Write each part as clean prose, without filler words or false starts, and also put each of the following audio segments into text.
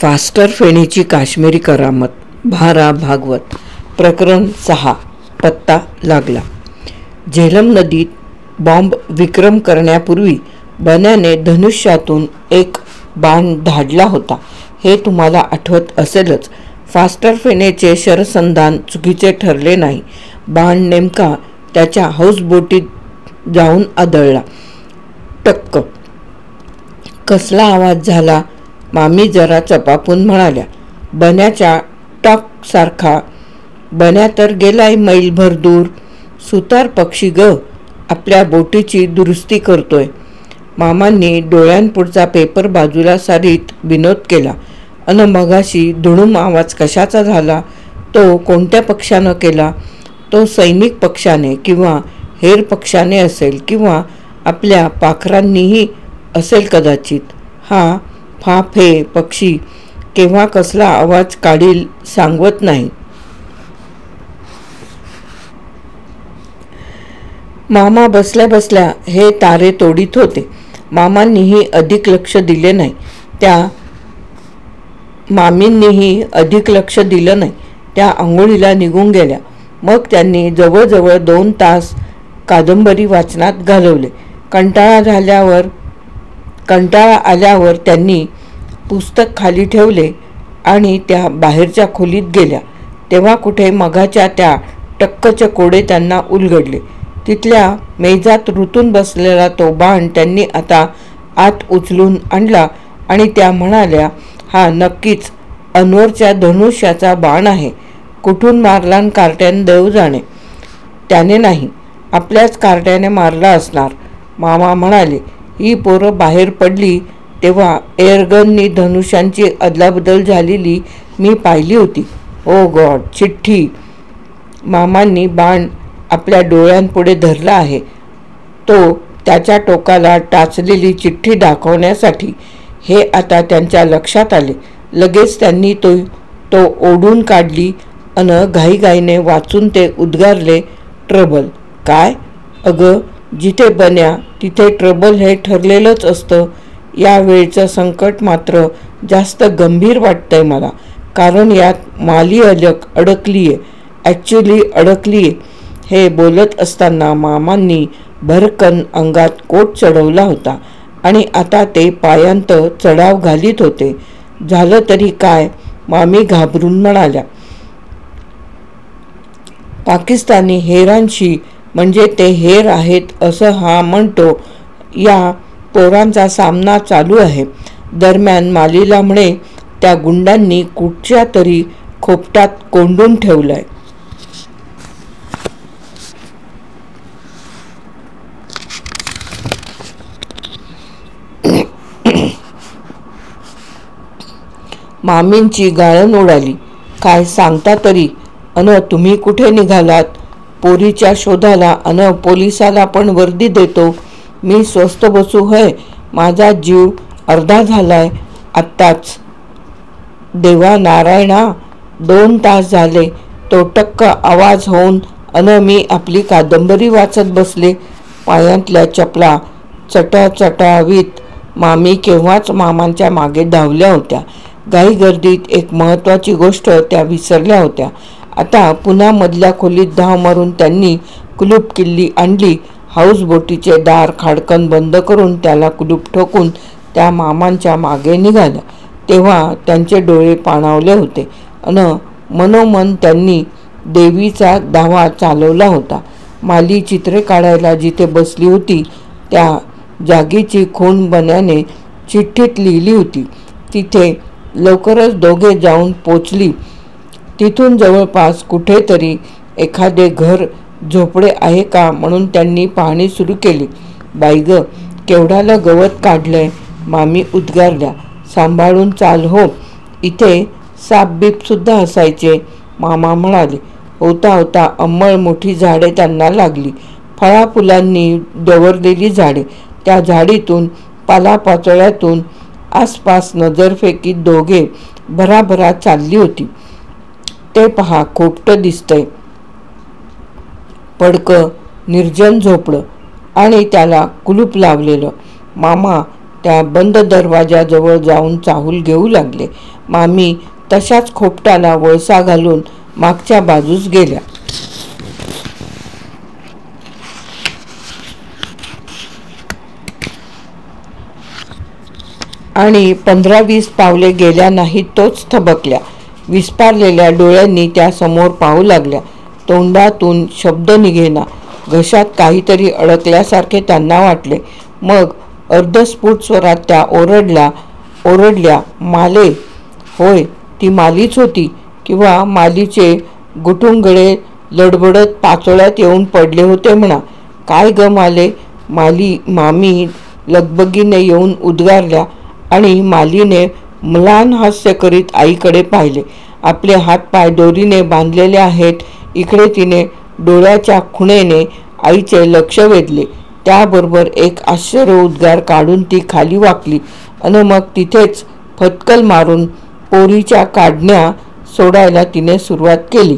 Faster फेणीची Kashmiri करामत. भारा भागवत. प्रकरण 6. पत्ता लागला. झेलम नदीत बॉम्ब विक्रम करण्यापूर्वी बन्याने धनुष्यातून एक बाण धाडला होता, हे तुम्हाला आठवत असेलच. फास्टर फेणेचे शरसंधान चुकीचे ठरले नाही. बाण नेमका त्याच्या हाऊसबोटीत जाऊन आदळला. टक्क. कसला आवाज झाला, मामी जरा चपापून म्हणाल्या. बन्याच्या टॉक सारखा. बन्या तर गेलाय मैलभर दूर. सुतार पक्षी ग, आपल्या बोटीची दुरुस्ती करतोय. मामांनी डोळ्यांपुढचा पेपर बाजूला सारीत विनोद केला. अन मगाशी धुडूम आवाज कशाचा झाला? तो कोणत्या पक्षानं केला? तो सैनिक पक्षाने किंवा हेर पक्षाने असेल, किंवा आपल्या पाखरांनीही असेल कदाचित. हा फाफे पक्षी केव्हा कसला आवाज काढील सांगवत नाही. मामा बसल्या बसल्या हे तारे तोडीत होते. मामांनीही अधिक लक्ष दिले नाही. मामींनीही अधिक लक्ष दिलं नाही. त्या आंघोळीला निघून गेल्या. मग त्यांनी जवळजवळ 2 तास कादंबरी वाचनात घालवले. कंटाळा आल्यावर त्यांनी पुस्तक खाली ठेवले आणि त्या बाहेरच्या खोलीत गेल्या. तेव्हा कुठे मघाच्या त्या टक्कचे कोडे त्यांना उलगडले. तिथल्या मेजात रुतून बसलेला तो बाण त्यांनी आता आत उचलून आणला आणि त्या म्हणाल्या, हा नक्कीच अनवरच्या धनुष्याचा बाण आहे. कुठून मारलान कार्ट्यान देव जाणे. त्याने नाही, आपल्याच कार्ट्याने मारला असणार. मामा म्हणाले. ही पोरं बाहेर पडली तेव्हा एअरगननी धनुष्यांची अदलाबदल झालेली मी पाहिली होती. ओ गॉड, चिठ्ठी. मामांनी बाण आपल्या डोळ्यांपुढे धरला आहे. तो त्याच्या टोकाला टाचलेली चिठ्ठी दाखवण्यासाठी हे आता त्यांच्या लक्षात आले. लगेच त्यांनी तो ओढून काढली अन घाईघाईने वाचून ते उद्गारले, ट्रबल. काय? अगं, जिथे बन्या तिथे ट्रबल हे ठरलेलंच असतं. या वेळचं संकट मात्र जास्त गंभीर वाटतंय मला, कारण यात माली अडकलीये. ॲक्च्युली अडकलीये. हे बोलत असताना मामांनी भरकन अंगात कोट चढवला होता आणि आता ते पायांत चढाव घालीत होते. झालं तरी काय? मामी घाबरून म्हणाल्या. पाकिस्तानी हेरांशी, म्हणजे ते हेर आहेत असं हा म्हणतो, या पोरांचा सामना चालू आहे. दरम्यान मालीला म्हणे त्या गुंडांनी कुठच्या तरी खोपटात कोंडून ठेवलंय. मामींची गाळण उडाली. काय सांगता तरी? अन तुम्ही कुठे निघालात? पोरीच्या शोधाला. अन पोलिसाला पण वर्दी देतो. मी स्वस्त बसू होय? माझा जीव अर्धा झालाय आत्ताच. देवा नारायणा, 2 तास झाले तो टक्क आवाज होऊन अन मी आपली कादंबरी वाचत बसले. पायांतल्या चपला चटाचटावीत मामी केव्हाच मामांच्या मागे धावल्या होत्या. घाईगर्दीत एक महत्त्वाची गोष्ट त्या विसरल्या होत्या. आता पुन्हा मधल्या खोलीत धाव मारून त्यांनी कुलूप किल्ली आणली. हाऊसबोटीचे दार खाडकन बंद करून त्याला कुलूप ठोकून त्या मामांच्या मागे निघाल्या. तेव्हा त्यांचे डोळे पाणावले होते अन मनोमन त्यांनी देवीचा धावा चालवला होता. माली चित्रे काढायला जिथे बसली होती त्या जागेची खूण बन्याने चिठ्ठीत लिहिली होती. तिथे लवकरच दोघे जाऊन पोचली. तिथून जवळपास कुठेतरी एखादे घर झोपडे आहे का म्हणून त्यांनी पाहणी सुरू केली. बाई ग, केवढालं गवत काढलंय, मामी उद्गारल्या. सांभाळून चाल हो, इथे सापबीप सुद्धा असायचे, मामा म्हणाले. होता होता अंमळ मोठी झाडे त्यांना लागली. फळाफुलांनी डवरलेली झाडे. त्या झाडीतून पालापाचोळ्यातून आसपास नजर फेकीत दोघे भराभरा चालली होती. ते पहा, खोपटं दिसतंय. पडकं निर्जन झोपडं आणि त्याला कुलूप लावलेलं. मामा त्या बंद दरवाजाजवळ जाऊन चाहूल घेऊ लागले. मामी तशाच खोपटाला वळसा घालून मागच्या बाजूस गेल्या. आणि 15-20 पावले गेल्या नाहीत तोच थबकल्या. विस्पारलेल्या डोळ्यांनी त्या समोर पाहू लागल्या. तोंडातून शब्द निघेना. घशात काहीतरी अडकल्यासारखे त्यांना वाटले. मग अर्धस्फुट स्वरात त्या ओरडल्या, माले. होय, ती मालीच होती, किंवा मालीचे गुटुंगळे लडबडत पाचोळ्यात येऊन पडले होते म्हणा. काय ग माले? मामी लगबगीने येऊन उद्गारल्या आणि मालीने म्लान हास्य करीत आईकडे पाहिले. आपले हातपाय दोरीने बांधलेले आहेत इकडे तिने डोळ्याच्या खुणेने आईचे लक्ष वेधले. त्याबरोबर एक आश्चर्य उद्गार काढून ती खाली वाकली आणि मग तिथेच फटकल मारून पोरीच्या काढण्या सोडायला तिने सुरुवात केली.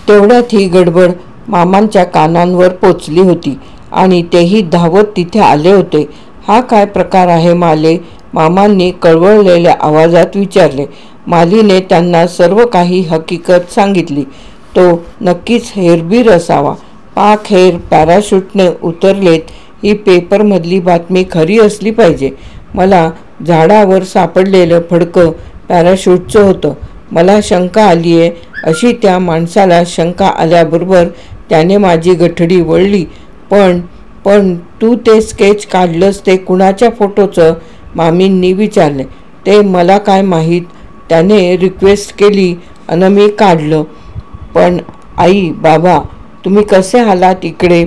तेवढ्यात ही गडबड मामांच्या कानांवर पोचली होती आणि तेही धावत तिथे आले होते. हा काय प्रकार आहे माले? मामांनी कळवळलेल्या आवाजात विचारले. मालीने त्यांना सर्व काही हकीकत सांगितली. तो नक्कीच हेरबीर असावा. पाक हेर पॅराशूटने उतरलेत ही पेपरमधली बातमी खरी असली पाहिजे. मला झाडावर सापडलेलं फडकं पॅराशूटचं होतं. मला शंका आलीये अशी त्या माणसाला शंका आल्याबरोबर त्याने माझी गठडी वळली. पण तू ते स्केच काढलंस ते कुणाच्या फोटोचं? मामींनी विचारले. ते मला काय माहीत. त्याने रिक्वेस्ट केली अन मी काढलं. पण आई, बाबा, तुम्ही कसे आलात इकडे?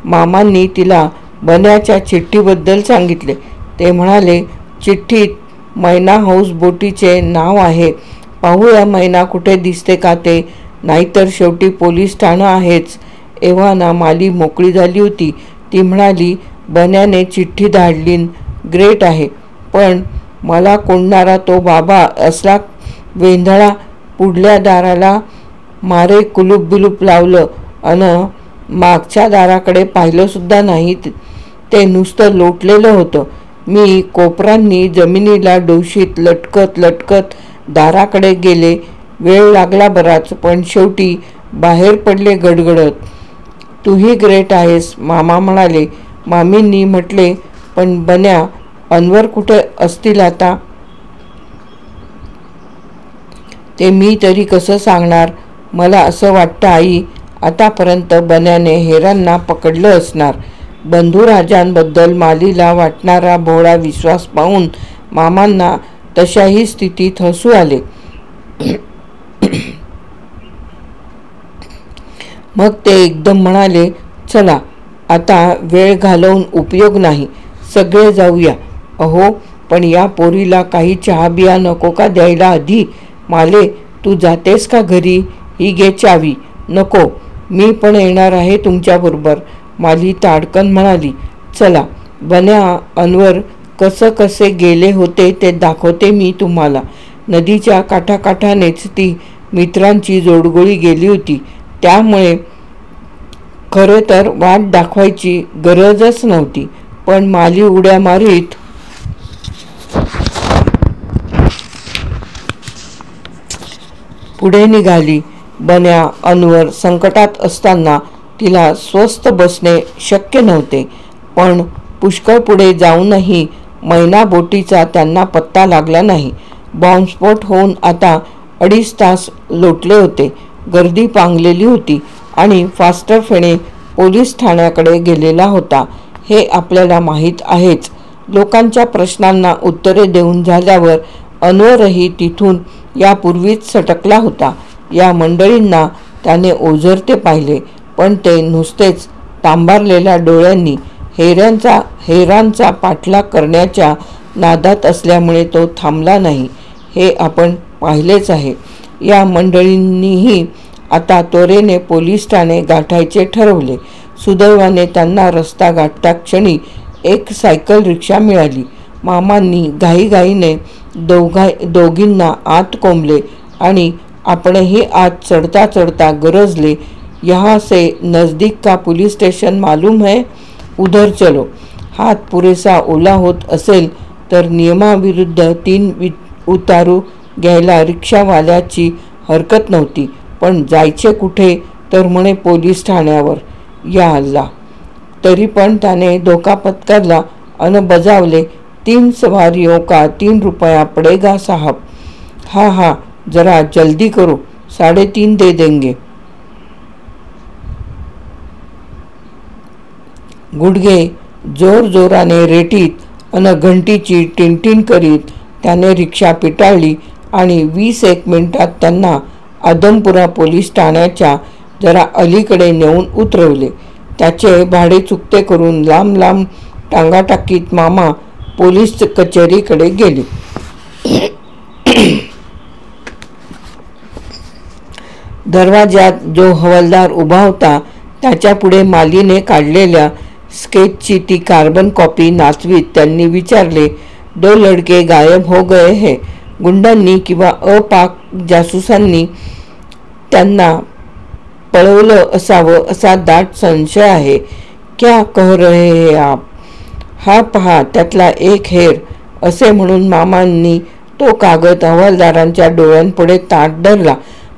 मामांनी तिला बन्याच्या चिठ्ठीबद्दल सांगितले. ते म्हणाले, चिठ्ठीत मैना हाऊस बोटीचे नाव आहे. पाहूया मैना कुठे दिसते का ते. नाहीतर शेवटी पोलीस ठाणं आहेच. एव्हाना माली मोकळी झाली होती. ती म्हणाली, बन्याने चिठ्ठी धाडली. ग्रेट आहे. पण मला कोंडणारा तो बाबा असला वेंधळा. पुढल्या दाराला मारे कुलूप बिलूप लावलं अन मागच्या दाराकडे पाहिलं सुद्धा नाही. ते नुसतं लोटलेलं होतं. मी कोपरांनी जमिनीला डोशीत लटकत दाराकडे गेले. वेळ लागला बराच, पण शेवटी बाहेर पडले गडगडत. तूही ग्रेट आहेस, मामा म्हणाले. मामींनी म्हटले, पण बन्या, अनवर कुठे असतील आता? ते मी तरी कसं सांगणार? मला असं वाटतं आई, आतापर्यंत बन्याने हेरांना पकडलं असणार. बंधुराजांबद्दल मालीला वाटणारा भोळा विश्वास पाहून मामांना तशाही स्थितीत हसू आले. मग ते एकदम म्हणाले, चला आता वेळ घालवून उपयोग नाही, सगळे जाऊया. अहो, पण या पोरीला काही चहा बिया नको का द्यायला आधी? माले, तू जातेस का घरी? ही घे चावी. नको, मी पण येणार आहे तुमच्याबरोबर, माली ताडकन म्हणाली. चला, बन्या अनवर कसे गेले होते ते दाखवते मी तुम्हाला. नदीच्या काठाकाठानेच ती मित्रांची जोडगोळी गेली होती. त्यामुळे खरे तर वाट दाखवायची गरजच नव्हती. पण माली उड्या मारीत पुढे निघाली. बन्या अनवर संकटात असताना तिला स्वस्थ बसणे शक्य नव्हते. पण पुष्कळ पुढे जाऊनही मैना बोटीचा त्यांना पत्ता लागला नाही. बॉम्बस्फोट होऊन आता 2.5 तास लोटले होते. गर्दी पांगलेली होती आणि फास्टर फेणे पोलीस ठाण्याकडे गेलेला होता हे आपल्याला माहीत आहेच. लोकांच्या प्रश्नांना उत्तरे देऊन झाल्यावर अनवरही तिथून यापूर्वीच सटकला होता. या मंडळींना त्याने ओझरते पाहिले, पण ते नुसतेच तांबारलेल्या डोळ्यांनी हेरांचा पाठलाग करण्याच्या नादात असल्यामुळे तो थांबला नाही, हे आपण पाहिलेच आहे. या मंडळींनीही आता त्वरेने पोलीस ठाणे गाठायचे ठरवले. सुदैवाने त्यांना रस्ता गाठता क्षणी एक सायकल रिक्षा मिळाली. मामांनी घाईघाईने दोघींना आत कोंबले आणि आपणही आत चढता चढता गरजले, यहाँ से नज़दीक का पुलिस स्टेशन मालूम है? उधर चलो. हात पुरेसा ओला होत असेल तर नियमाविरुद्ध 3 उतारू घ्यायला रिक्षावाल्याची हरकत नव्हती. पण जायचे कुठे तर म्हणे पोलीस ठाण्यावर. या अल्ला. तरी पण त्याने धोका पत्करला अन बजावले, 3 सवारियों का 3 रुपया पड़ेगा साहब. हाँ हाँ, जरा जल्दी करो, 3.5 दे देंगे. गुडघे जोर जोराने रेटीत अन घंटीची टिनटिन करीत त्याने रिक्षा पिटाळली आणि 20-1 मिनिटात त्यांना आदमपुरा पोलीस ठाण्याच्या जरा अलीकडे नेऊन उतरवले. त्याचे भाडे चुकते करून लांब लांब टांगाटाकीत मामा पोलीस कचेरीकडे गेले. दरवाजात जो हवालदार उभा होता त्याच्या पुढे मालीने काढलेल्या स्केचची ती कार्बन कॉपी नाचवीत त्यांनी विचारले, 2 लड़के गायब हो गए हैं. गुंडांनी किंवा अपाक जासूसांनी त्यांना पळवलं असावं असा दाट संशय आहे. क्या कह रहे हैं आप? हा पहा, त्यातला एक हेर. असे म्हणून मामांनी तो कागद हवालदारांच्या डोळ्यांपुढे ताट धरला.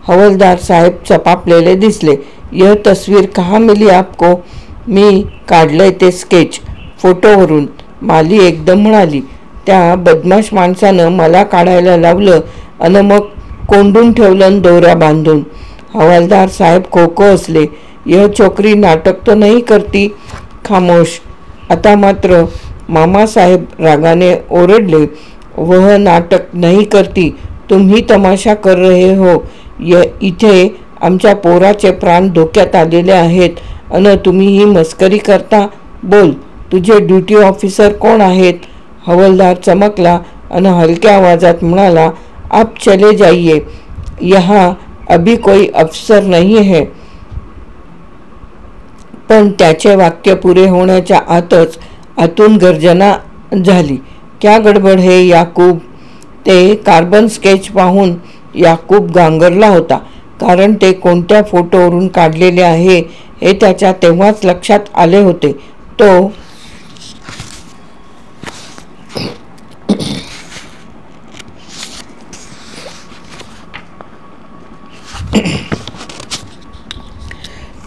हवालदार साहेब चपापलेले दिसले. यह तस्वीर कहाँ मिली आपको? मी काढलंय ते स्केच फोटोवरून, माली एकदम म्हणाली. त्या बदमाश माणसानं मला काढायला लावलं अन मग कोंडून ठेवलं दोऱ्या बांधून. हवालदार साहेब खोको असले. यह छोकरी नाटक तो नहीं करती. खामोश. आता मात्र मामासाहेब रागाने ओरडले, वह नाटक नहीं करती, तुम्ही तमाशा कर रहे हो. इथे आमच्या पोराचे प्राण धोक्यात आलेले आहेत अन तुम्ही ही मस्करी करता. बोल, तुझे ड्यूटी ऑफिसर कोण आहेत? हवालदार चमकला अन हलक्या आवाजात म्हणाला, आप चले जाइए, यहाँ अभी कोई अफसर नहीं है. पण त्याचे वाक्य पुरे होण्याच्या आतच आतून गर्जना झाली. क्या गडबड है याकूब? ते कार्बन स्केच पाहून याकूब गांगरला होता. कारण ते कोणत्या फोटोवरून काढलेले आहे हे त्याच्या तेव्हाच लक्षात आले होते.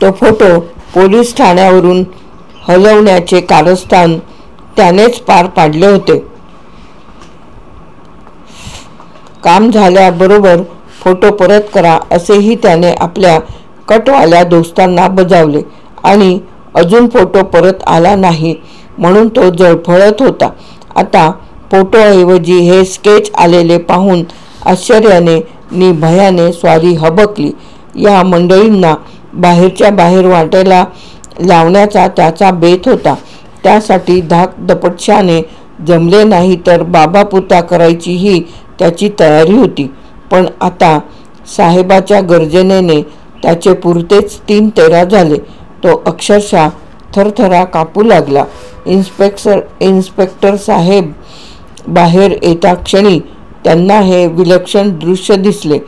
तो फोटो पोलीस ठाण्यावरून हलवण्याचे कारस्थान त्यानेच पार पाडले होते. काम झाल्याबरोबर फोटो परत करा असेही त्याने आपल्या कटवाल्या दोस्तांना बजावले आणि अजून फोटो परत आला नाही म्हणून तो जळफळत होता. आता फोटोऐवजी हे स्केच आलेले पाहून आश्चर्याने नि भयाने स्वारी हबकली. या मंडळींना बाहेरच्या बाहेर वाटेला लावण्याचा त्याचा बेत होता. त्यासाठी धाकदपटशाने जमले नाही तर बाबापुता करायचीही त्याची तयारी होती. पण आता साहेबाच्या गर्जनेने त्याचे पुरतेच 3-13 झाले. तो अक्षरशः थरथरा कापू लागला. इन्स्पेक्टर साहेब बाहेर येता क्षणी त्यांना हे विलक्षण दृश्य दिसले.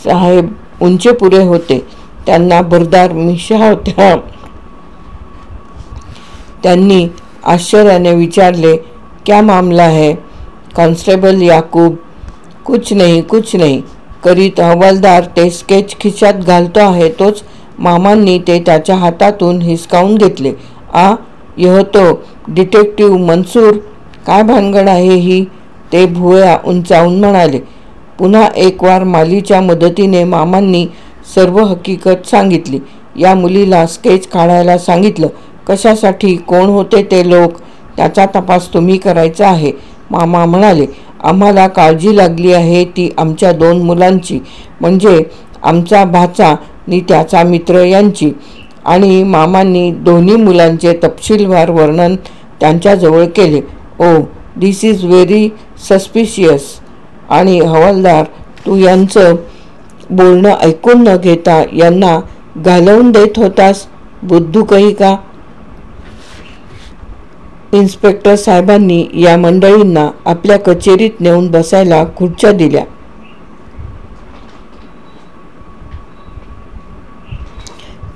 साहेब उंचेपुरे होते. त्यांना भरदार मिशा होत्या. त्यांनी आश्चर्याने विचारले, क्या मामला है? कांस्टेबल याकूब. कुछ नहीं करीत हवालदार ते स्केच खिशात घालतो आहे तोच मामांनी ते त्याच्या हातातून हिसकावून घेतले. यह तो डिटेक्टिव्ह मंसूर. काय भानगड आहे ही? ते भुवया उंचावून म्हणाले. पुन्हा एक वार मालीच्या मदतीने मामांनी सर्व हकीकत सांगितली. या मुलीला स्केच काढायला सांगितलं. कशासाठी? कोण होते ते लोक? त्याचा तपास तुम्ही करायचा आहे. मामा म्हणाले, आम्हाला काळजी लागली आहे ती आमच्या 2 मुलांची, म्हणजे आमचा भाचा नि त्याचा मित्र यांची. आणि मामांनी दोन्ही मुलांचे तपशीलवार वर्णन त्यांच्याजवळ केले. ओ, दिस इज व्हेरी सस्पिशियस. आणि हवालदार, तू यांचं बोलणं ऐकून न घेता यांना घालवून देत होतास, बुद्धू कही का? इन्स्पेक्टर साहेबांनी या मंडळींना आपल्या कचेरीत नेऊन बसायला खुर्च्या दिल्या.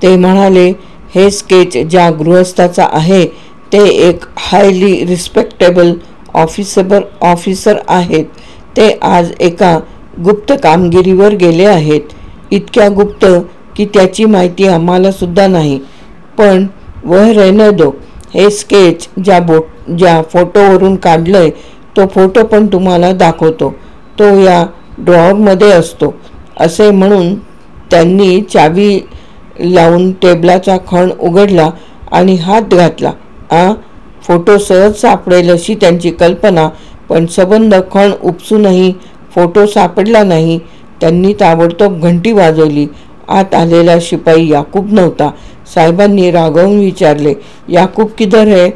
ते म्हणाले, हे स्केच ज्या गृहस्थाचा आहे ते एक हायली रिस्पेक्टेबल ऑफिसर आहेत. ते आज एका गुप्त कामगिरीवर गेले आहेत. इतक्या गुप्त की त्याची माहिती आम्हाला सुद्धा नाही. पण वह रहने दो. हे स्केच ज्या फोटोवरून काढलंय तो फोटो पण तुम्हाला दाखवतो. तो या ड्रॉवरमध्ये असतो. असे म्हणून त्यांनी चावी लावून टेबलाचा खण उघडला आणि हात घातला. फोटो सहज सापडेल अशी त्यांची कल्पना, पण सबंध खण उपसूनही फोटो सापडला नाही. त्यांनी ताबडतोब घंटी वाजवली. आत आलेला शिपाई याकूब नव्हता. साहेबांनी रागावून विचारले, याकूब किधर है?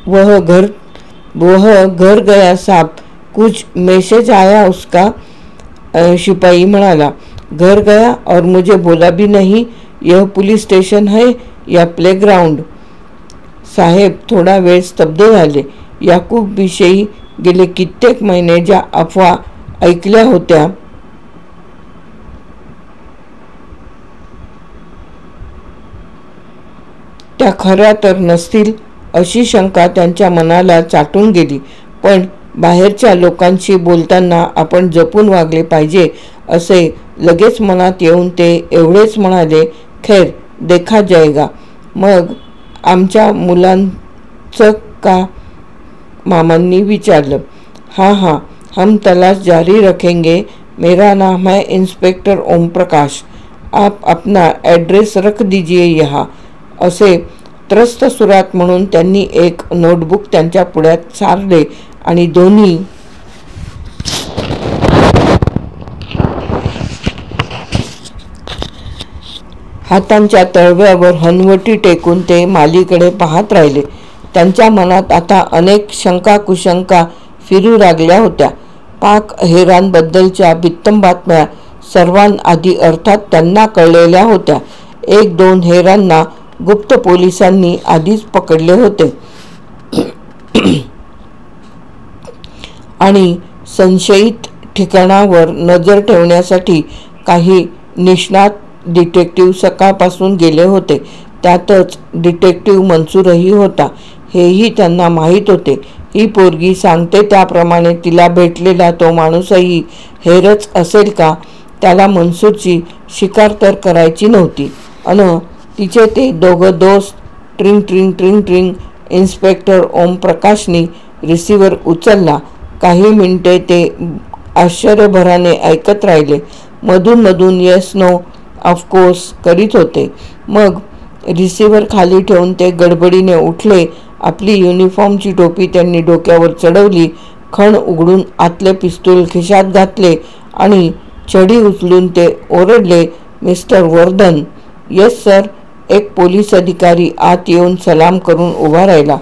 वह घर गया साहब. कुछ मैसेज आया उसका? शिपाई म्हणाला, घर गया और मुझे बोला भी नहीं. यह पुलिस स्टेशन है या प्लेग्राउंड? साहेब थोडा वेळ स्तब्ध झाले. याकूब विषयी गेले कित्येक महिने ज्या अफवा ऐकल्या होत्या त्या खऱ्या तर नसतील अशी शंका त्यांच्या मनाला चाटून गेली. पण बाहेरच्या लोकांशी बोलताना आपण जपून वागले पाहिजे असे लगेच मनात येऊन ते एवढेच म्हणाले, खैर देखा जाएगा. मग आमच्या मुलांचं का? मामांनी विचारलं. हाँ, हम तलाश जारी रखेंगे. मेरा नाम है इंस्पेक्टर ओम प्रकाश. आप अपना ॲड्रेस रख दीजिए यहाँ. असे त्रस्त सुरात म्हणून त्यांनी एक नोटबुक त्यांच्या पुढ्यात सारले आणि दोन्ही हातांच्या तळव्यावर हनवटी टेकून ते मालीकडे पाहत राहिले. त्यांच्या मनात आता अनेक शंका कुशंका फिरू लागल्या होत्या. पाक हेरांबद्दलच्या बित्तम बातम्या सर्वांआधी अर्थात त्यांना कळलेल्या होत्या. 1-2 हेरांना गुप्त पोलिसांनी आधीच पकडले होते आणि संशयित ठिकाणावर नजर ठेवण्यासाठी काही निष्णात डिटेक्टिव्ह सकाळपासून गेले होते. त्यातच डिटेक्टिव्ह मनसूरही होता. हेही त्यांना माहीत होते. ही पोरगी सांगते त्याप्रमाणे तिला भेटलेला तो माणूसही हेरच असेल का? त्याला मनसूरची शिकार तर करायची नव्हती. तिचे ते दोघं दोस्त ट्रिंग ट्रिंग ट्रिंग ट्रिंग. इन्स्पेक्टर ओम प्रकाशनी रिसिव्हर उचलला. काही मिनिटे ते आश्चर्यभराने ऐकत राहिले. मधून येस नो ऑफकोर्स करीत होते. मग रिसिव्हर खाली ठेवून ते गडबडीने उठले. आपली युनिफॉर्मची टोपी त्यांनी डोक्यावर चढवली. खण उघडून आतले पिस्तूल खिशात घातले आणि छडी उचलून ते ओरडले, मिस्टर वर्धन. Yes sir. एक पोलीस अधिकारी आत येऊन सलाम करून उभा राहिला.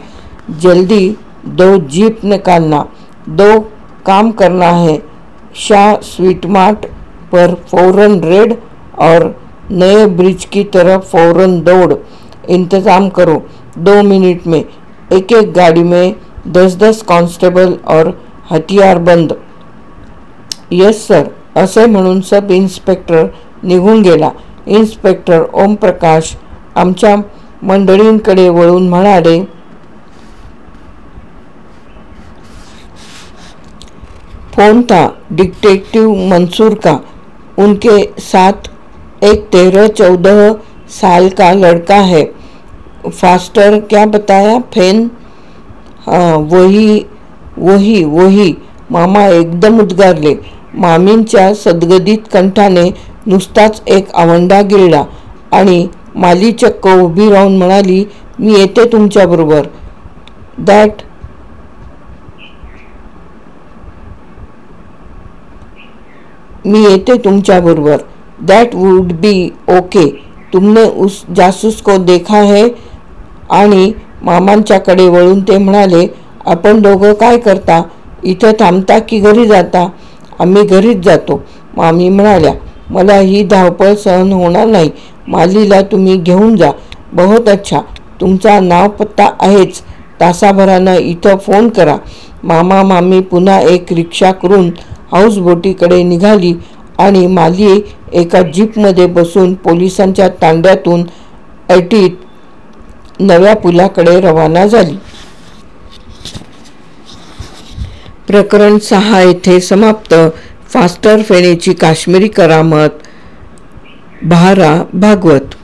जल्दी 2 जीप निकालना. 2 काम करना है. शाह स्वीट मार्ट पर फौरन रेड और नए ब्रिज की तरफ फौरन दौड़. इंतज़ाम करो. 2 मिनट में एक गाड़ी में 10 कांस्टेबल और हथियार बंद. Yes sir. असे म्हणून सब इन्स्पेक्टर निघून गेला. इन्स्पेक्टर ओम प्रकाश आमच्या मंडळींकडे वळून म्हणाले, फोन था डिटेक्टिव मंसूर का. उनके साथ एक 13-14 साल का लड़का है. फास्टर क्या बताया? फेन? हाँ वही. मामा एकदम उद्गारले. मामींच्या सदगदित कंठाने नुसताच एक आवंडा गिळला आणि माली चक्क उभी राहून म्हणाली, मी येते तुमच्याबरोबर. That would be okay. तुमने उस जासूस को देखा है? आणि मामांच्याकडे वळून ते म्हणाले, आपण दोघं काय करता? इथं थांबता की घरी जाता? आम्ही घरीच जातो. मामी म्हणाल्या, मला ही धावपळ सहन होणार नाही. मालीला तुम्ही घेऊन जा. बहुत अच्छा. तुमचा नाव पत्ता आहेच. तासाभरानं इथं फोन करा. मामा मामी पुन्हा एक रिक्षा करून हाऊसबोटीकडे निघाली आणि माली एका जीपमध्ये बसून पोलिसांच्या तांड्यातून ऐटीत नव्या पुलाकडे रवाना झाली. प्रकरण 6 येथे समाप्त. फास्टर फेणेची काश्मीरी करामत. बहारा भागवत.